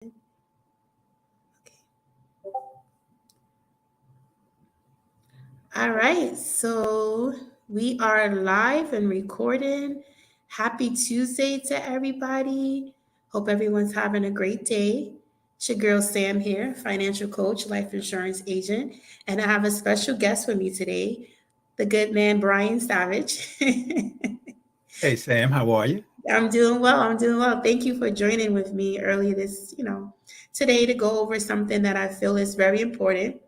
Okay. All right. So we are live and recording. Happy Tuesday to everybody. Hope everyone's having a great day. It's your girl Sam here, financial coach, life insurance agent, and I have a special guest with me today, the good man Brian Savage. Hey Sam, how are you? I'm doing well. I'm doing well. Thank you for joining with me early today to go over something that I feel is very important.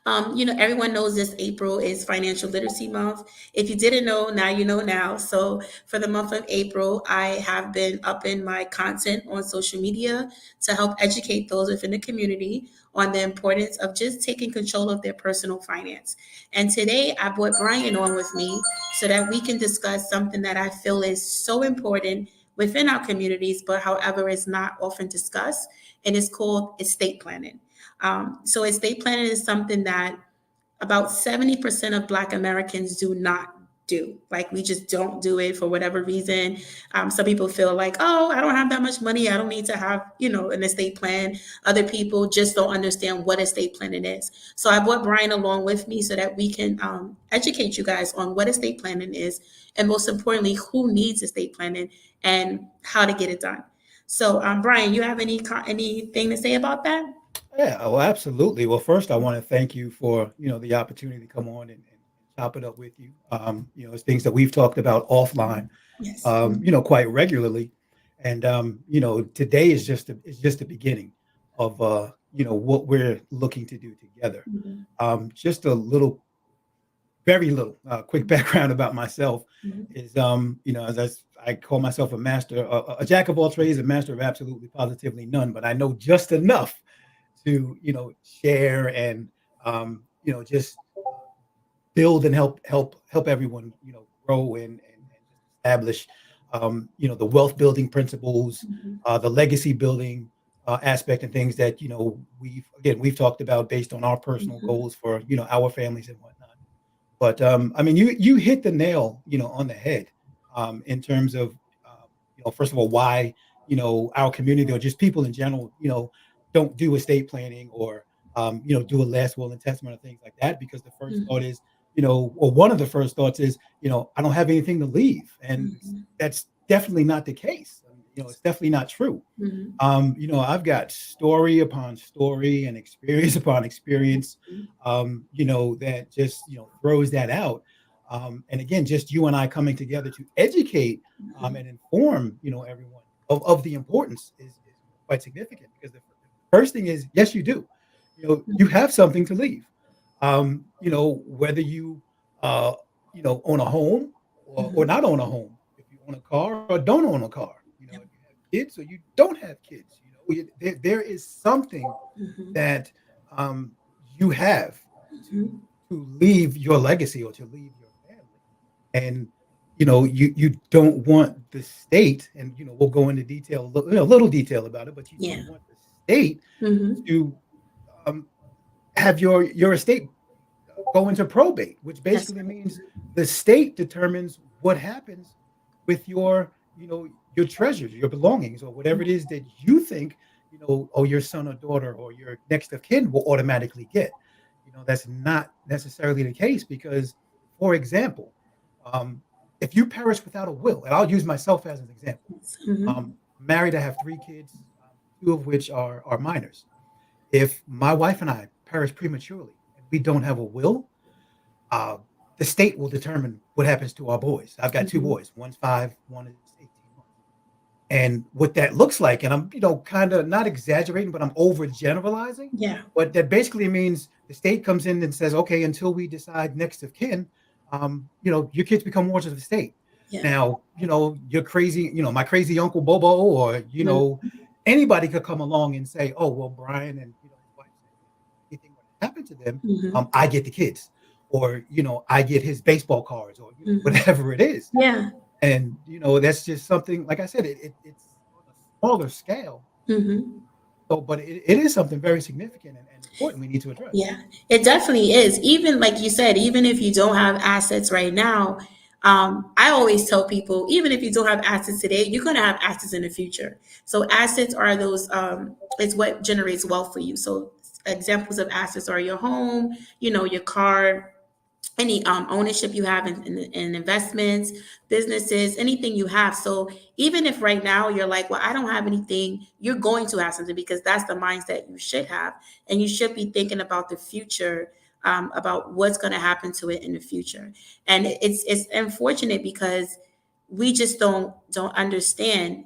Everyone knows this April is Financial Literacy Month. If you didn't know, now you know now. So for the month of April, I have been upping my content on social media to help educate those within the community on the importance of just taking control of their personal finance. And today I brought Brian on with me so that we can discuss something that I feel is so important within our communities, but however is not often discussed, and it's called estate planning. So estate planning is something that about 70% of Black Americans do not do. Like we just don't do it for whatever reason. Some people feel like, oh, I don't have that much money. I don't need to have, an estate plan. Other people just don't understand what estate planning is. So I brought Brian along with me so that we can educate you guys on what estate planning is, and most importantly, who needs estate planning and how to get it done. So, Brian, you have anything to say about that? Yeah, oh, absolutely. Well, first, I want to thank you for the opportunity to come on and chop it up with you. It's things that we've talked about offline, Yes. quite regularly, and today is just the beginning of what we're looking to do together. Mhm. Just a little, very little, quick background about myself Mhm. is as I call myself a master, a jack of all trades, a master of absolutely positively none, but I know just enough to share and just build and help everyone grow and just establish the wealth building principles, Mhm. the legacy building aspect, and things that we've talked about based on our personal Mhm. goals for our families and whatnot. But I mean, you hit the nail on the head in terms of first of all, why our community or just people in general don't do estate planning or do a last will and testament or things like that, because the first thought Mhm. is or one of the first thoughts is I don't have anything to leave, and Mhm. that's definitely not the case. It's definitely not true. Mhm. I've got story upon story and experience upon experience, that just, throws that out. And again, just you and I coming together to educate Mhm. and inform, everyone of the importance is quite significant, because the first thing is, yes, you do. You have something to leave. Whether you, uh, own a home or Mhm. not own a home, if you own a car or don't own a car, Yep. if you have kids or you don't have kids, there is something Mhm. that you have to Mhm. leave your legacy or to leave your family. And you don't want the state, and we'll go into detail, little detail about it, but you Yeah. don't want the state Mhm. to um, have your estate go into probate, which That's basically right. means the state determines what happens with your treasures, your belongings, or whatever it is that you think, or your son or daughter or your next of kin will automatically get. That's not necessarily the case, because, for example, um, if you perish without a will, and I'll use myself as an example. Mhm. Married, I have three kids, two of which are minors. If my wife and I perish prematurely and we don't have a will, uh, the state will determine what happens to our boys. I've got two Mhm. boys. One's 5, one is 18 months. And what that looks like, and I'm, kind of not exaggerating, but I'm overgeneralizing. Yeah. But that basically means the state comes in and says, okay, until we decide next of kin, your kids become wards of the state. Yeah. Now, you're crazy, my crazy Uncle Bobo, or, Mhm. anybody could come along and say, oh, well, Brian and, his wife said, if anything were to happen to them, Mhm. I get the kids, or, I get his baseball cards, or, Mhm. whatever it is. Yeah. And that's just something, like I said, it's on a smaller scale. Mhm. So, but it is something very significant and important we need to address. Yeah, it definitely is. Even like you said, even if you don't have assets right now, I always tell people, even if you don't have assets today, you're going to have assets in the future. So assets are those, it's what generates wealth for you. So examples of assets are your home, your car, any ownership you have in investments, businesses, anything you have. So even if right now you're like, well, I don't have anything, you're going to have something, because that's the mindset you should have. And you should be thinking about the future, about what's going to happen to it in the future. And it's unfortunate because we just don't understand,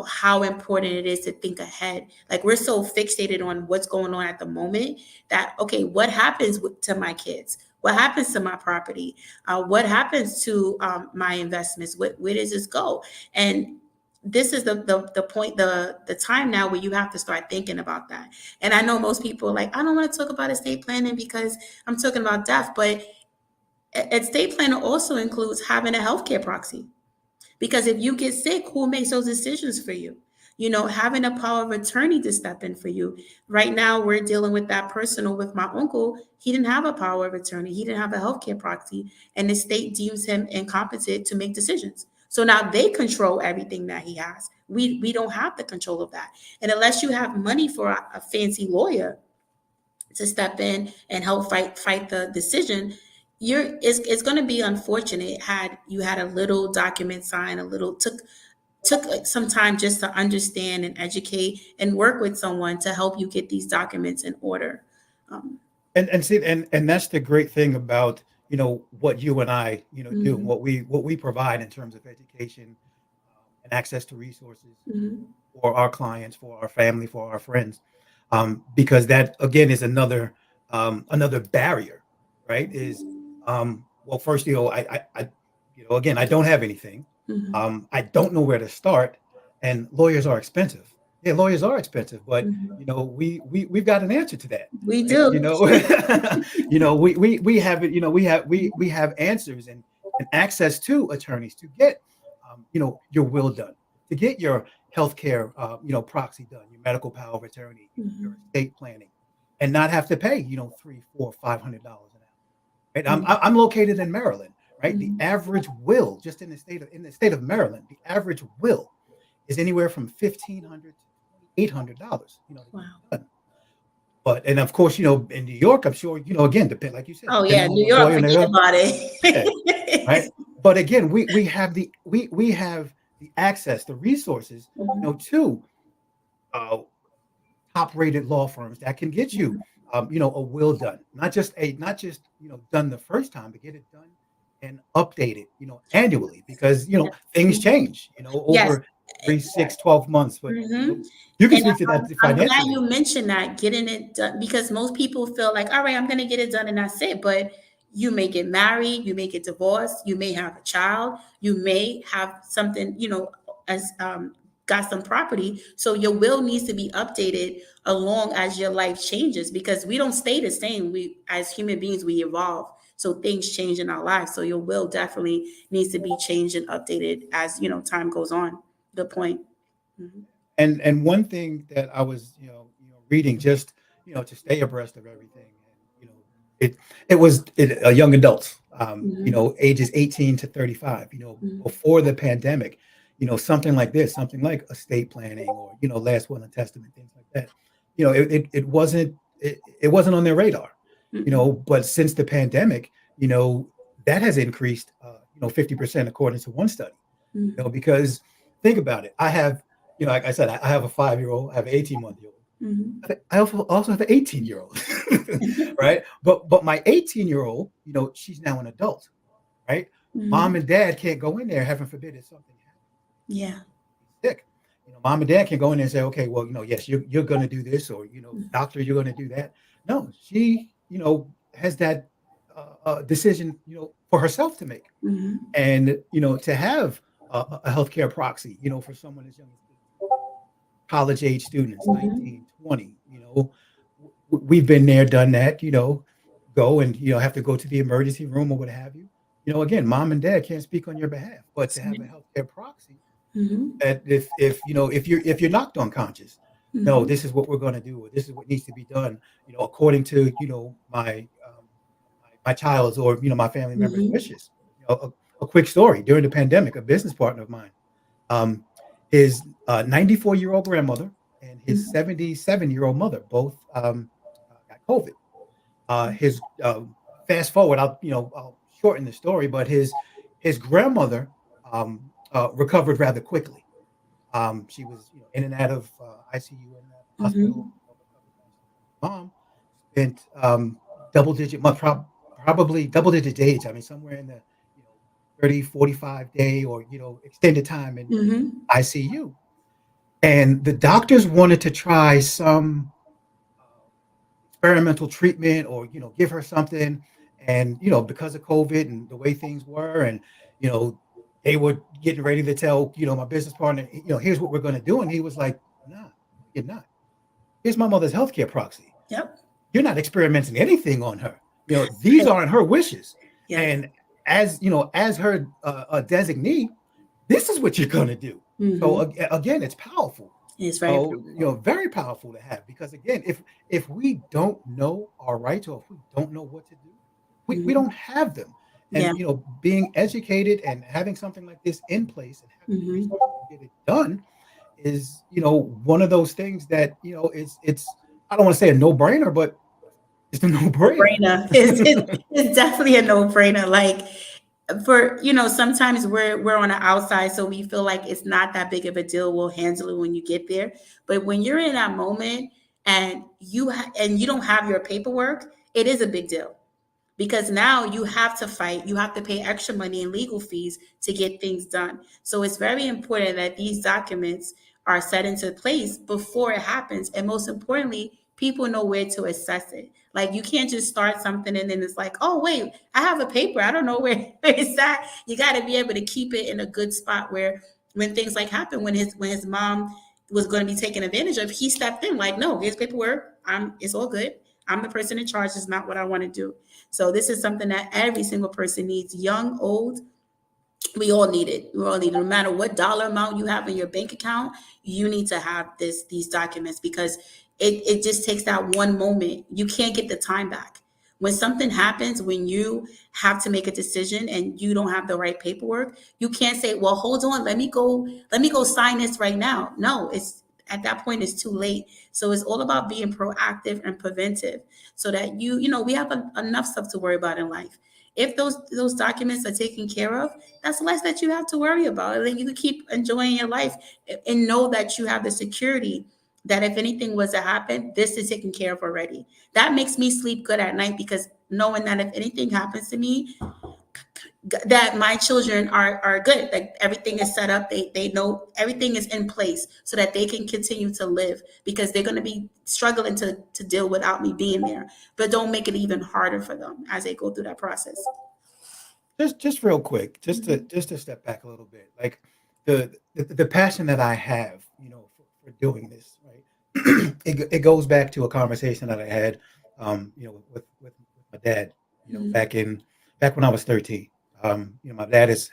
how important it is to think ahead. Like, we're so fixated on what's going on at the moment that, okay, what happens to my kids? What happens to my property? What happens to my investments? Where does this go? And this is the point, the time now where you have to start thinking about that. And I know most people are like, I don't want to talk about estate planning because I'm talking about death, but estate planning also includes having a healthcare proxy. Because if you get sick, who makes those decisions for you? Having a power of attorney to step in for you. Right now, we're dealing with that personal with my uncle. He didn't have a power of attorney. He didn't have a healthcare proxy, and the state deems him incompetent to make decisions. So now they control everything that he has. We don't have the control of that. And unless you have money for a fancy lawyer to step in and help fight the decision, it's going to be unfortunate had you had a little document signed, took like some time just to understand and educate and work with someone to help you get these documents in order. Um, And see, and that's the great thing about what you and I do, mhm, what we provide in terms of education, and access to resources mhm, for our clients, for our family, for our friends, because that again is another barrier, right? Is well, first, again, I don't have anything. mhm, I don't know where to start, and lawyers are expensive. Yeah, lawyers are expensive, but mhm. we've got an answer to that, We right? do. We have it. We have answers and access to attorneys to get your will done, to get your healthcare proxy done, your medical power of attorney, your Mhm, estate planning, and not have to pay $300, $400, $500 an hour. Right? mhm, I'm located in Maryland. Right, the mhm. average will just in the state of Maryland, the average will is anywhere from $1,500 to $800. To get Wow. done. But and of course, in New York, I'm sure again, depend like you said, Oh depending yeah, on New the York, lawyer and forget the about yeah, right. it. But again, we have we have the access, the resources, Mhm, to uh, top rated law firms that can get you, mhm. a will done, not just done the first time, but get it done and updated, annually because Yeah. things Mhm. change, Yes. over 3, 6, 12 months. But Mhm. you can And speak to that I'm glad financially. you mentioned that, getting it done, because most people feel like, all right, I'm going to get it done and that's it. But you may get married, you may get divorced, you may have a child, you may have something, as got some property. So your will needs to be updated along as your life changes, because we don't stay the same. We, as human beings, we evolve. So things change in our lives. So your will definitely needs to be changed and updated as time goes on. Good point. Mhm. And one thing that I was reading just to stay abreast of everything, and it young adults, Mhm, ages 18 to 35, mhm, before the pandemic, something like this, something like estate planning or last will and testament, things like that, it wasn't on their radar, mhm, but since the pandemic, that has increased 50% according to one study, mhm, because think about it. I have, like I said, I have a 5-year old, I have an 18-month-old. mhm, I also have an 18-year-old, right? But my 18-year-old, she's now an adult, right? Mom mhm. and dad can't go in there, heaven forbid, if something happens, Yeah. sick. Mom and dad can go in there and say, okay, well, yes, you're going to do this, or Mhm, doctor, you're going to do that. No, she, has that decision, for herself to make, mhm, and to have a healthcare proxy, for someone as young as 18, college age students, mhm. 19, 20, we've been there, done that, go and, have to go to the emergency room or what have you. Again, mom and dad can't speak on your behalf, but to have a healthcare proxy Mhm, that if you're knocked unconscious, no, mhm, this is what we're going to do, or this is what needs to be done, according to, my child's or, my family member's mhm, wishes. a quick story. During the pandemic, a business partner of mine, um, his 94-year-old grandmother and his Mhm. 77-year-old mother both got COVID. His fast forward, I'll shorten the story, but his grandmother recovered rather quickly. She was in and out of ICU in the hospital. Mhm. Recovered nicely. Mom spent probably double digit days. I mean, somewhere in the you know 30, 45 day or extended time in Mhm. ICU. And the doctors wanted to try some uh, experimental treatment or give her something. And because of COVID and the way things were, and you know they were getting ready to tell my business partner, here's what we're going to do. And he was like, nah, no, you're not. Here's my mother's healthcare proxy. Yep. You're not experimenting anything on her. These Right. aren't her wishes. Yes. And as her a designee, this is what you're going to do. So Mhm. again, it's powerful. It's very Very powerful to have, because again, if we don't know our rights, or if we don't know what to do, we Mhm. don't have them. Yeah. And being educated and having something like this in place and having the Mhm. resources to get it done is one of those things that it's I don't want to say a no-brainer, but it's a no-brainer. No-brainer. It's definitely a no-brainer. Like for sometimes we're on the outside, so we feel like it's not that big of a deal. We'll handle it when you get there. But when you're in that moment and you don't have your paperwork, it is a big deal because now you have to fight. You have to pay extra money in legal fees to get things done. So it's very important that these documents are set into place before it happens. And most importantly, people know where to assess it. Like you can't just start something and then it's like, oh, wait, I have a paper. I don't know where, where it's at. You got to be able to keep it in a good spot where when things like happen, when his mom was going to be taken advantage of, he stepped in like, no, here's paperwork. It's all good. I'm the person in charge. It's not what I want to do. So this is something that every single person needs, young, old. We all need it. We all need it. No matter what dollar amount you have in your bank account, you need to have these documents because it just takes that one moment. You can't get the time back. When something happens, when you have to make a decision and you don't have the right paperwork, you can't say, well, hold on, let me go sign this right now. No, it's at that point it's too late. So it's all about being proactive and preventive so that we have enough stuff to worry about in life. If those documents are taken care of, that's less that you have to worry about. And then you can keep enjoying your life and know that you have the security that if anything was to happen, this is taken care of already. That makes me sleep good at night because knowing that if anything happens to me, that my children are good. Like everything is set up. They know everything is in place so that they can continue to live because they're going to be struggling to deal without me being there. But don't make it even harder for them as they go through that process. Just real quick, just to step back a little bit, like the passion that I have, for doing this, right? It goes back to a conversation that I had, with my dad, Mhm. back when I was 13. My dad has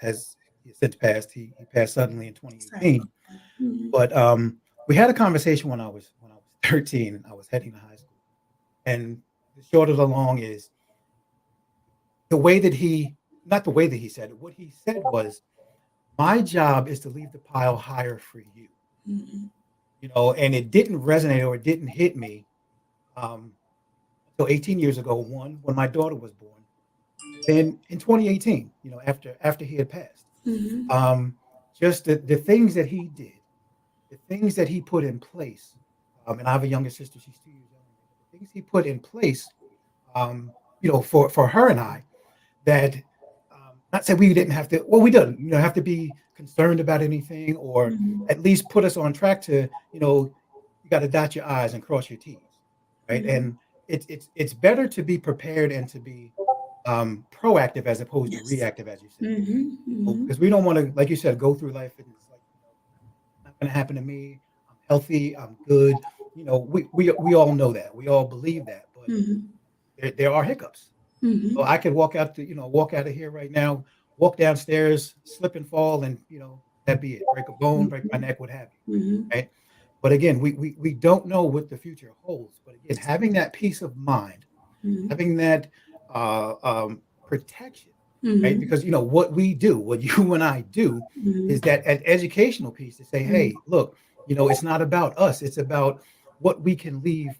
since passed. He passed suddenly in Sorry. 2018. Mhm. But we had a conversation when I was 13 and I was heading to high school. And the short of the long is the way that he, not the way that he said it, what he said was, my job is to leave the pile higher for you. Mhm. And it didn't resonate, or it didn't hit me um, until 18 years ago, one, when my daughter was born. Then in 2018, after he had passed, Mhm. um, just the things that he did, the things that he put in place. And I have a younger sister; she's 2 years younger than me. But the things he put in place, for her and I, that not say we didn't have to. Well, we didn't, have to be concerned about anything, or Mhm. at least put us on track to, you got to dot your I's and cross your T's, right? Mhm. And it's better to be prepared and to be proactive as opposed to Yes. reactive, as you said, Mhm. Mhm. because we don't want to, like you said, go through life and it's like, not going to happen to me. I'm healthy. I'm good. We all know that. We all believe that, but Mhm. there are hiccups. So Mhm. I could walk out of here right now, walk downstairs, slip and fall, and that be it. Break a bone, break my Mhm. neck, what have you. Mhm. Right. But again, we don't know what the future holds. But again, having that peace of mind, Mhm. having that protection, right? Mhm. Because what we do, what you and I do, is Mhm. that an educational piece to say, Mhm. hey, look, it's not about us, it's about what we can leave,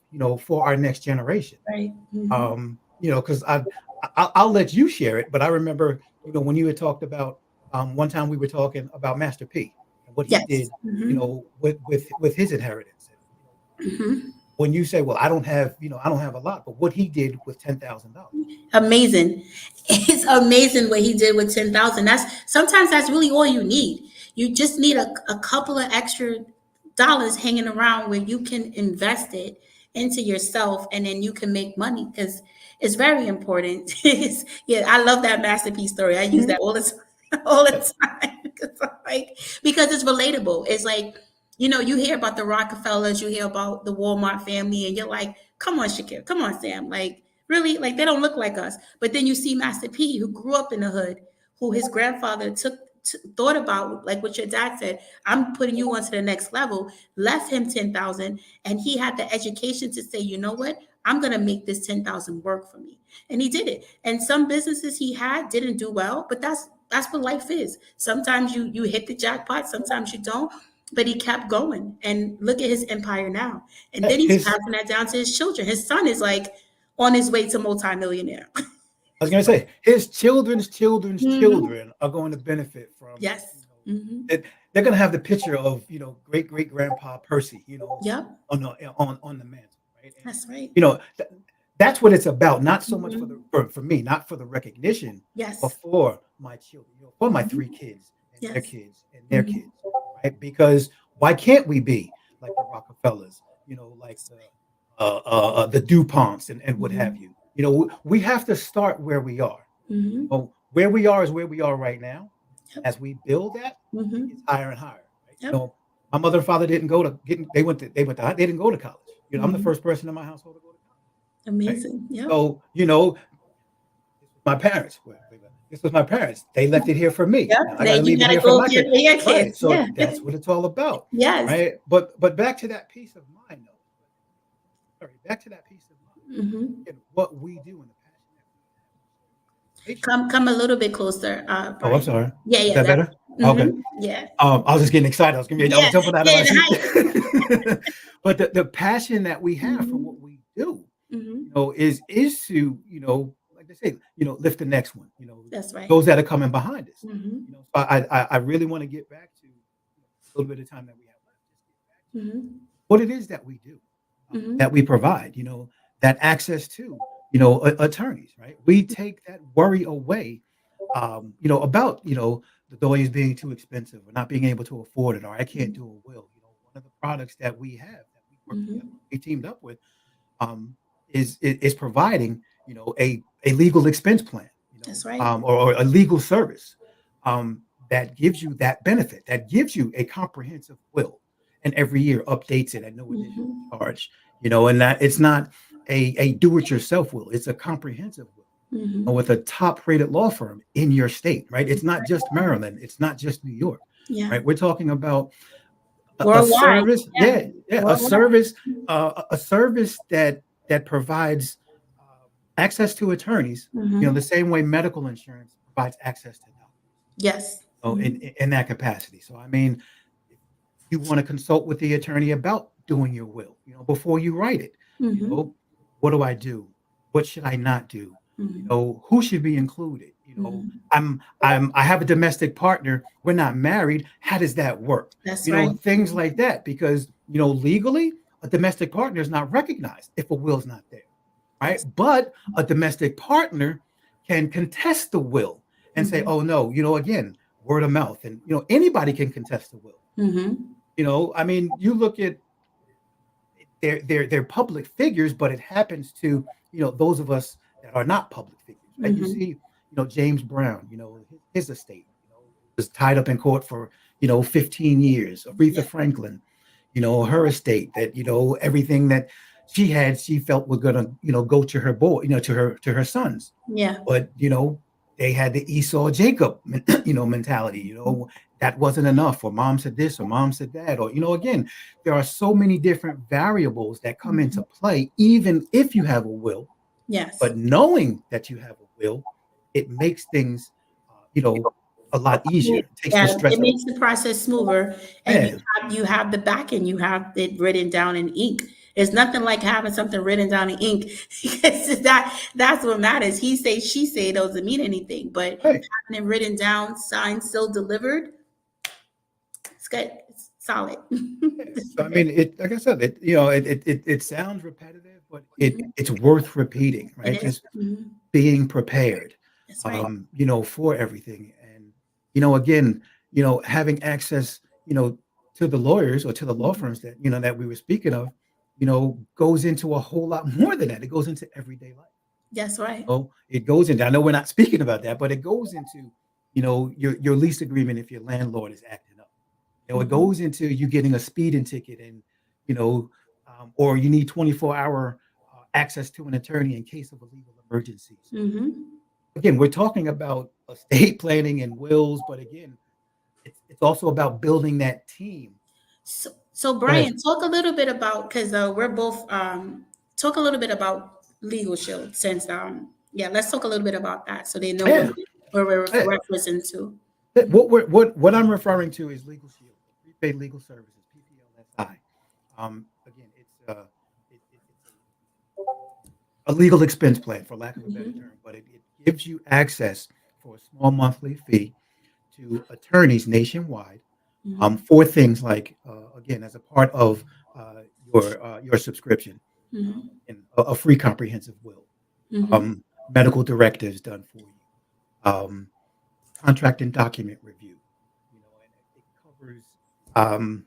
for our next generation. Right. Mhm. Because I'll let you share it, but I remember, when you had talked about one time we were talking about Master P and what he Yes. did, Mhm. with his inheritance. And, Mhm. when you say, well, I don't have a lot, but what he did with $10,000. Amazing. It's amazing what he did with 10,000. That's really all you need. You just need a couple of extra dollars hanging around where you can invest it into yourself and then you can make money because it's very important. Yeah, I love that masterpiece story. I use that all the time, all the Yeah. time. Because it's relatable. It's like, you hear about the Rockefellers, you hear about the Walmart family, and you're like, come on, Shakir, come on, Sam. Like, really? Like, they don't look like us. But then you see Master P, who grew up in the hood, who his grandfather thought about, like what your dad said, I'm putting you on to the next level, left him 10,000, and he had the education to say, you know what? I'm gonna make this 10,000 work for me. And he did it. And some businesses he had didn't do well, but that's what life is. Sometimes you hit the jackpot, sometimes you don't. But he kept going. And look at his empire now. And then he's His passing that down to his children. His son is like on his way to multimillionaire. I was going to say his children's children's Mhm. children are going to benefit from, Yes. Hmm. it. They're going to have the picture of, great great grandpa Percy, Yep. on the mantle, right? And That's right. that's what it's about. Not so much Hmm. for me, not for the recognition, but Yes. for my children, for my three Hmm. kids and their Yes. kids and their Hmm. kids, right? Because why can't we be like the Rockefellers, like the DuPonts and what have Hmm. you? We have to start where we are. Hmm. Where we are is where we are right now. Yep. As we build that, it gets Hmm. higher and higher, right? Yep. My mother and father didn't go to get. They didn't go to college. I'm the Hmm. first person in my household to go to college, right? Amazing. Yep. So, this was my parents. This was my parents. They left it here for me. Yep. Now I got to Then you leave it gotta here for go my for kids. your Right. kids. So Yeah. that's what it's all about. Yes. Right. But back to that peace of mind, though. Sorry, back to that peace of mind. Hmm. And what we do and the passion that we have. Come a little bit closer, Oh, I'm Brian. sorry. Yeah, Is yeah, that that. better? Okay. Yeah, I was just getting excited. I yeah, was jumping out of yeah. my The seat. height. But the passion that we have for Hmm. what we do, Hmm. is to, like they say, lift the next one, That's right. those that are coming behind us. Hmm. So I really want to get back to a little bit of time that we have left. Just get back to Hmm. what it is that we do, that Hmm. we provide, that access to, attorneys, right? We take that worry away, about, the lawyers being too expensive or not being able to afford it, or I can't do a will. One of the products that we have that we work together, Hmm. we teamed up with, um, is providing, a legal expense plan, That's right. or a legal service, that gives you that benefit, that gives you a comprehensive will, and every year updates it at no additional Hmm. charge, and that it's not a do-it-yourself will, it's a comprehensive will, Hmm. with a top-rated law firm in your state, right? It's not just Maryland, it's not just New York, Yeah. right? We're talking about a Worldwide. service, Yeah. yeah, Worldwide. a service that provides access to attorneys, the Hmm. same way medical insurance provides access to doctors. Yes. So in that capacity. So I mean, if you want to consult with the attorney about doing your will, before you write it, you Hmm. know, what do I do? What should I not do? Hmm. Who should be included? Hmm. I have a domestic partner. We're not married. How does that work? That's right. Things like that, because legally, a domestic partner is not recognized if a will's not there, right? Yes. But a domestic partner can contest the will and say, Hmm. "Oh no, again, word of mouth," and anybody can contest the will. Hmm. I mean, you look at they're public figures, but it happens to those of us that are not public figures, right? You Hmm. see, James Brown, his estate, was tied up in court for 15 years. Yeah. Aretha Franklin, her estate, that everything that she had, she felt was gonna go to her boy, to her sons, Yeah. but they had the Esau Jacob mentality. That wasn't enough, or mom said this or mom said that, or again, there are so many different variables that come into Hmm. play even if you have a will. Yes. But knowing that you have a will, it makes things a lot easier. It takes the Yeah, stress it out. makes the process smoother, and Yeah, you have the back end, you have it written down in ink. It's nothing like having something written down in ink because that's what matters. He say, she say, doesn't mean anything, but right. having it written down, signed, still delivered, it's good. It's solid. Yeah. So I mean, it like I said, it sounds repetitive, but Mhm. it's worth repeating, It right? is. Just Mhm. being prepared, That's right. for everything. And, again, having access, to the lawyers or to the law Mhm. firms that, that we were speaking of, goes into a whole lot more than that. It goes into everyday life. That's right. Oh, it goes into, I know we're not speaking about that, but it goes into, your lease agreement if your landlord is acting up. It Mhm. goes into you getting a speeding ticket and, you know, or you need 24-hour access to an attorney in case of a legal emergency. So Mhm. again, we're talking about estate planning and wills, but again, it's also about building that team. So Go ahead. Brian, talk a little bit about, because we're both talk a little bit about Legal Shield, since yeah, let's talk a little bit about that so they know Yeah, where we're yeah. referencing to. What I'm referring to is Legal Shield, prepaid legal services, PPLSI. Again, it's a legal expense plan, for lack of a better Mhm. term, but it gives you access for a small monthly fee to attorneys nationwide, Mhm. for things like, again, as a part of your subscription, Mhm. and a free comprehensive will, Mhm. medical directives done for you, contract and document review, and it covers, um,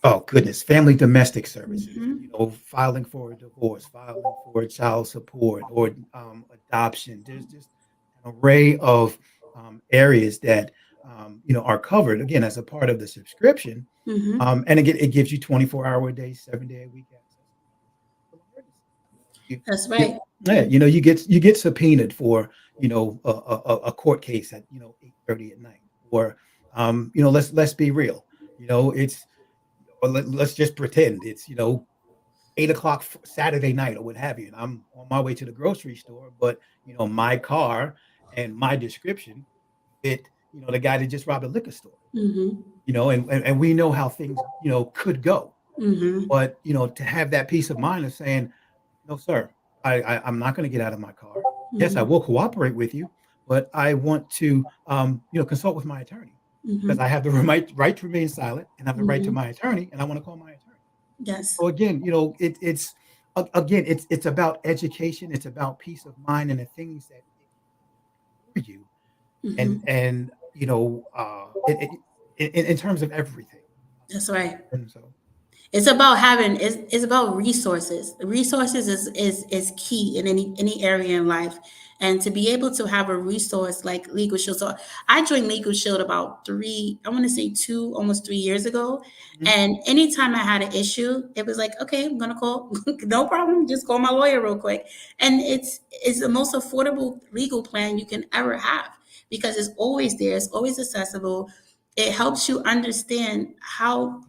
oh goodness, family domestic services, Mhm. filing for a divorce, filing for child support or adoption. There's just an array of areas that are covered again as a part of the subscription. Mhm. And again, it gives you 24-hour a day, 7-day a week access. For emergency. That's You, right. yeah, you get subpoenaed for a court case at 8:30 at night, or let's be real, it's or let's just pretend it's 8 o'clock Saturday night or what have you, and I'm on my way to the grocery store, but my car and my description fit the guy that just robbed a liquor store, Mhm. and we know how things could go, Mhm. but to have that peace of mind of saying, no, sir, I'm not going to get out of my car. Yes, I Mhm. will cooperate with you, but I want to, consult with my attorney because Mhm. I have the right to remain silent and have the right to Mhm. my attorney, and I want to call my attorney. Yes. So again, again, it's about education, it's about peace of mind and the things that for you, Mhm. and in terms of everything. That's right. And so, It's about having, it's about resources. Resources is key in any area in life. And to be able to have a resource like Legal Shield. So I joined Legal Shield about I want to say almost 3 years ago. mhm, And anytime I had an issue, it was like, okay, I'm gonna call, no problem, just call my lawyer real quick. And it's the most affordable legal plan you can ever have because it's always there, it's always accessible. It helps you understand how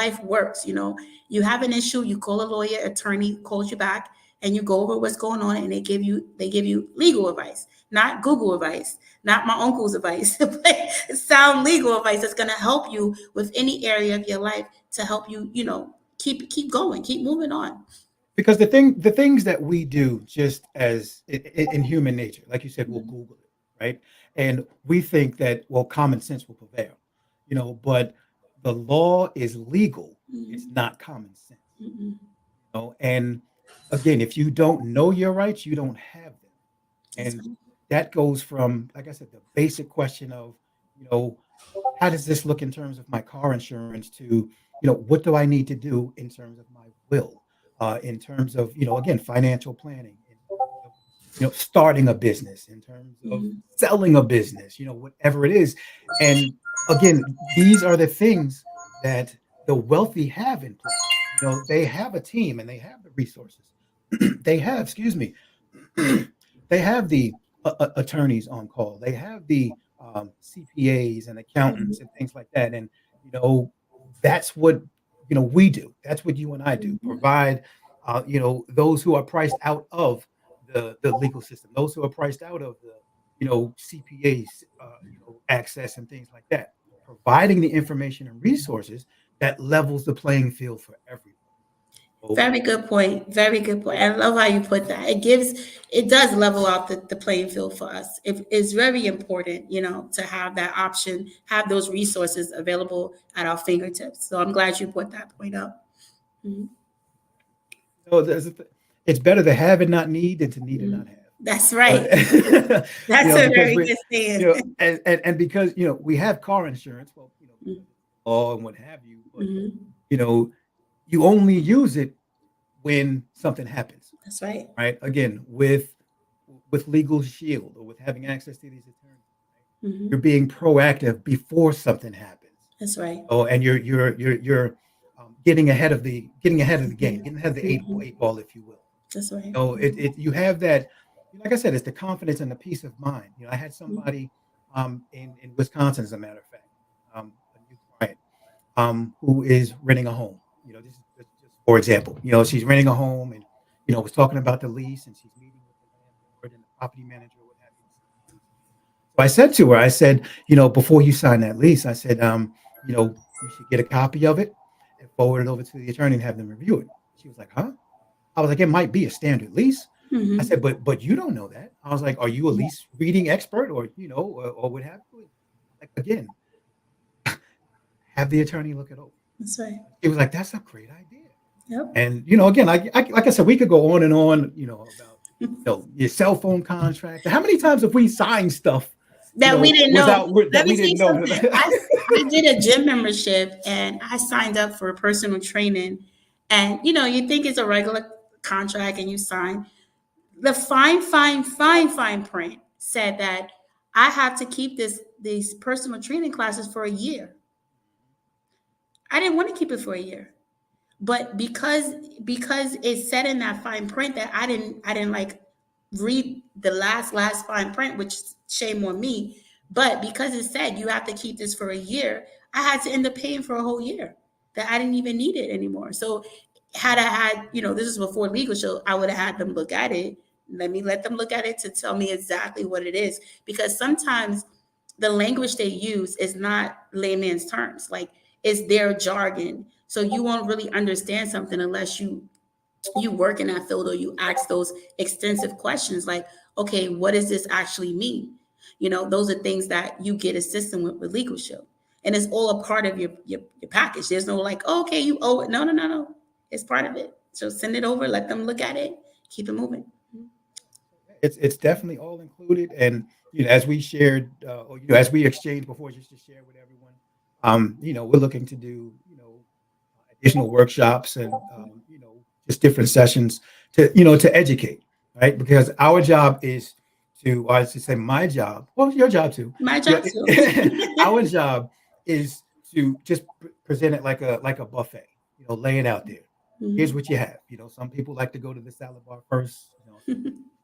life works. You have an issue, you call a lawyer, attorney calls you back, and you go over what's going on, and they give you legal advice, not Google advice, not my uncle's advice, but sound legal advice that's going to help you with any area of your life to help you, keep going, keep moving on. because the things that we do just as in human nature, like you said, we'll Google it, right? And we think that, well, common sense will prevail, but the law is legal. It's Mhm. not common sense, Mhm. and again, if you don't know your rights, you don't have them. That's And right. that goes from, like I said, the basic question of, you know, how does this look in terms of my car insurance to, what do I need to do in terms of my will, in terms of, again, financial planning, in terms of, starting a business, in terms of Mhm. selling a business, whatever it is. And again, these are the things that the wealthy have in place. They have a team and they have the resources. They have, excuse me, they have the attorneys on call. They have the CPAs and accountants and things like that. And you know, that's what we do. That's what you and I do. Mhm. Provide, those who are priced out of the legal system, those who are priced out of CPAs, access and things like that. Providing the information and resources that levels the playing field for everyone. So, Very good point. Very good point. I love how you put that. It does level out the playing field for us. It's very important, to have that option, have those resources available at our fingertips. So I'm glad you put that point up. Mhm. it's better to have and not need than to need and not have. That's Uh, right. That's a because very we, good saying. and because we have car insurance, well, law and what have you, but Mhm. you only use it when something happens, That's right. right? Again, with Legal Shield or with having access to these attorneys, Mhm. you're being proactive before something happens. That's right. Oh, and you're getting ahead of the game, Mhm. getting ahead of the Mhm. eight ball, if you will. That's right. You have that, like I said, it's the confidence and the peace of mind. I had Mhm. somebody in Wisconsin, as a matter of fact, a new client who is renting a home. This is just for example. She's renting a home and was talking about the lease, and she's meeting with the landlord and the property manager, what have you. So I said to her, I said, before you sign that lease, I said, you should get a copy of it and forward it over to the attorney and have them review it. She was like, huh? I was like, it might be a standard lease. I Mhm. said, but you don't know that. I was like, are you a Yeah. lease reading expert, or or what have you? Like, again, have the attorney look it over. That's right. He was like, that's a great idea. Yep. And again, like I said, we could go on and on, about your cell phone contract. How many times have we signed stuff, That we didn't know. that Let me we see didn't know? something. I did a gym membership and I signed up for personal training. And you think it's a regular contract and you sign. The fine print said that I have to keep these personal training classes for a year. I didn't want to keep it for a year. But because it said in that fine print that I didn't like read the last fine print, which shame on me. But because it said you have to keep this for a year, I had to end up paying for a whole year that I didn't even need it anymore. So had I had, this is before legal show, I would have had them look at it. Let them look at it to tell me exactly what it is. Because sometimes the language they use is not layman's terms. Like it's their jargon. So you won't really understand something unless you work in that field or you ask those extensive questions like, okay, what does this actually mean? Those are things that you get assistance with Legal Shield. And it's all a part of your package. There's no like, oh, okay, you owe it. No, no, no, no. It's part of it. So send it over, let them look at it, keep it moving. It's definitely all included, and as we shared, or as we exchanged before, just to share with everyone, we're looking to do additional workshops and just different sessions to to educate, right? Because our job is to, or I should say, my job. Well, your job too. My Yeah, job too. our job is to just present it like a buffet. Lay it out there. Here's Mhm. what you have. Some people like to go to the salad bar first.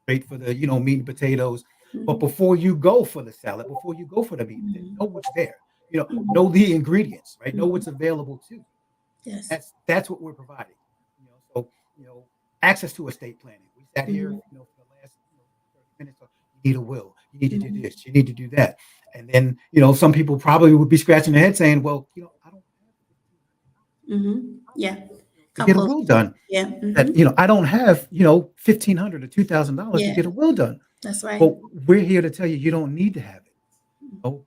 Straight for the meat and potatoes. But Mhm. before you go for the salad, before you go for the meat and potatoes, Mhm. know what's there. Know Mhm. the ingredients, right? Know what's Mhm. available to you. Yes. That's what we're providing. So access to estate planning. We sat here, Mhm. for the last 30 minutes. You need a will. You need to do Mhm. this. You need to do that. And then some people probably would be scratching their head saying, "Well, I don't have Mhm. Yeah. to Come get a close. will done. Yeah. That Mhm. I don't have $1,500 or $2,000 to Yeah. get a will done." That's right. Well, we're here to tell you you don't need to have it. Oh,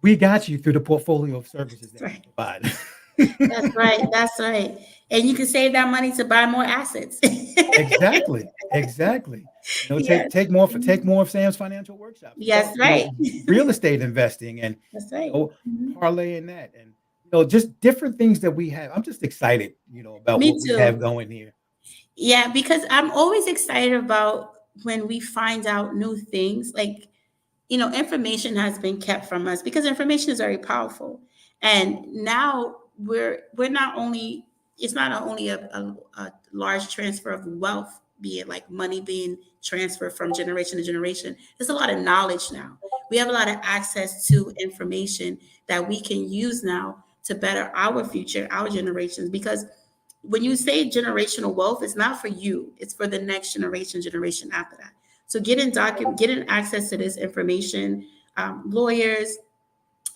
we got you through the portfolio of services That's that we right. provide. That's right. That's right. And you can save that money to buy more assets. Exactly, exactly. Yes. Take more of Sam's financial workshops. Yes, right. Real estate investing and That's you right. know Mhm. parlaying that and just different things that we have. I'm just excited, about Me what we too. have going here. Yeah, because I'm always excited about when we find out new things. Like, information has been kept from us because information is very powerful. And now we're not only it's not only a large transfer of wealth, be it like money being transferred from generation to generation. There's a lot of knowledge now. We have a lot of access to information that we can use now to better our future, our generations. Because when you say generational wealth, it's not for you, it's for the next generation after that. So getting access to this information, lawyers,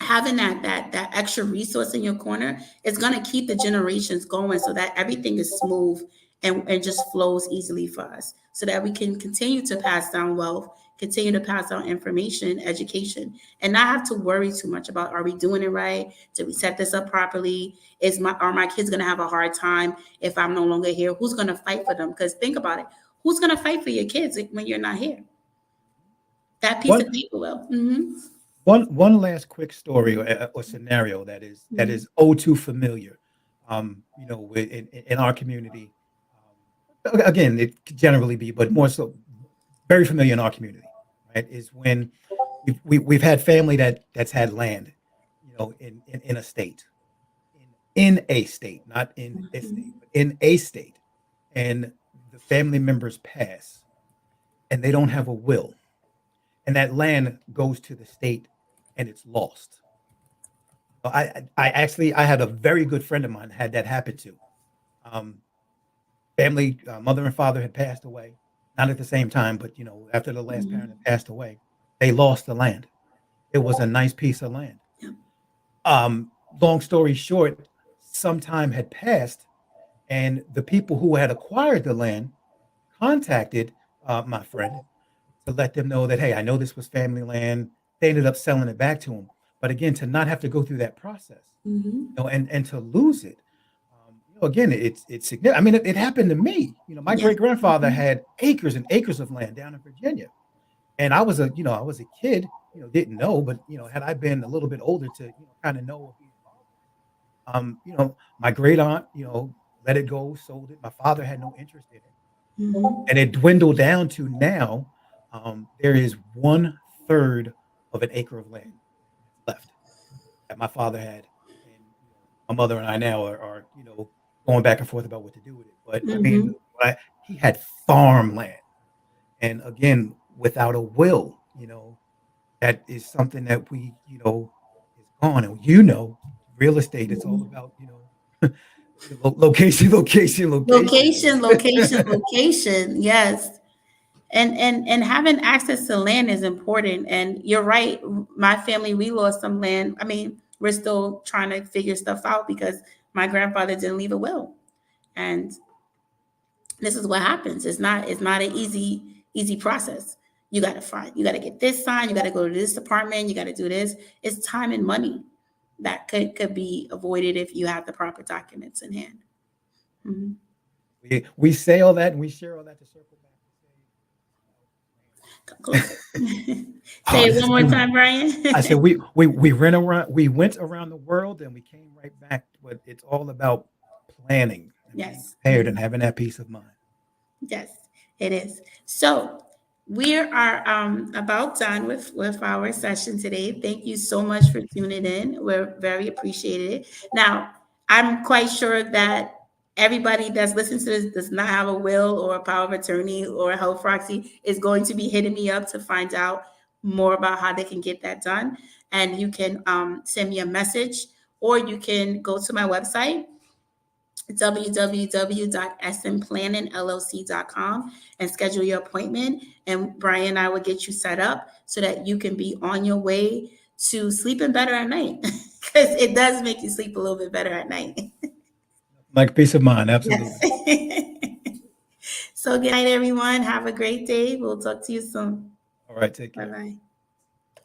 having that extra resource in your corner is going to keep the generations going, so that everything is smooth and just flows easily for us, so that we can continue to pass down wealth, continue to pass down information, education, and not have to worry too much about, are we doing it right? Did we set this up properly? Are my kids going to have a hard time if I'm no longer here? Who's going to fight for them? Because think about it. Who's going to fight for your kids when you're not here? That piece of paper will. One last quick story or scenario that is oh too familiar, in our community. Again, it could generally be, but more so, very familiar in our community, right? Is when we've had family that's had land, in a state, not in a state, but in a state, and the family members pass, and they don't have a will, and that land goes to the state, and it's lost. I had a very good friend of mine had that happen to. Family, mother and father had passed away, not at the same time, but after the last parent had passed away, they lost the land. It was a nice piece of land. Long story short, some time had passed, and the people who had acquired the land contacted my friend to let them know that, hey, I know this was family land. They ended up selling it back to him. But again, to not have to go through that process, and to lose it, again, it's significant. I mean, it happened to me. My great grandfather had acres and acres of land down in Virginia, and I was a kid, didn't know, but had I been a little bit older to kind of know, my great aunt, let it go, sold it. My father had no interest in it, and it dwindled down to now, there is 1/3 of an acre of land left that my father had, and my mother and I now are going back and forth about what to do with it. But I mean, he had farmland, and again, without a will, that is something that we is gone. And real estate is all about location. Yes. And having access to land is important. And you're right. My family, we lost some land. I mean, we're still trying to figure stuff out because my grandfather didn't leave a will. And this is what happens. It's not an easy process. You got to get this signed. You got to go to this department. You got to do this. It's time and money that could be avoided if you have the proper documents in hand. We say all that and we share all that to circle back. Say it one more time, Brian. I said we went around the world and we came right back, but it's all about planning, and being prepared and having that peace of mind. Yes, it is. So we are about done with our session today. Thank you so much for tuning in. We're very appreciated. Now, I'm quite sure that everybody that's listening to this does not have a will or a power of attorney or a health proxy is going to be hitting me up to find out more about how they can get that done. And you can send me a message, or you can go to my website, www.smplanningllc.com, and schedule your appointment. And Brian and I will get you set up so that you can be on your way to sleeping better at night, because it does make you sleep a little bit better at night. Like peace of mind, absolutely. Yes. So good night, everyone. Have a great day. We'll talk to you soon. All right, take care. Bye-bye.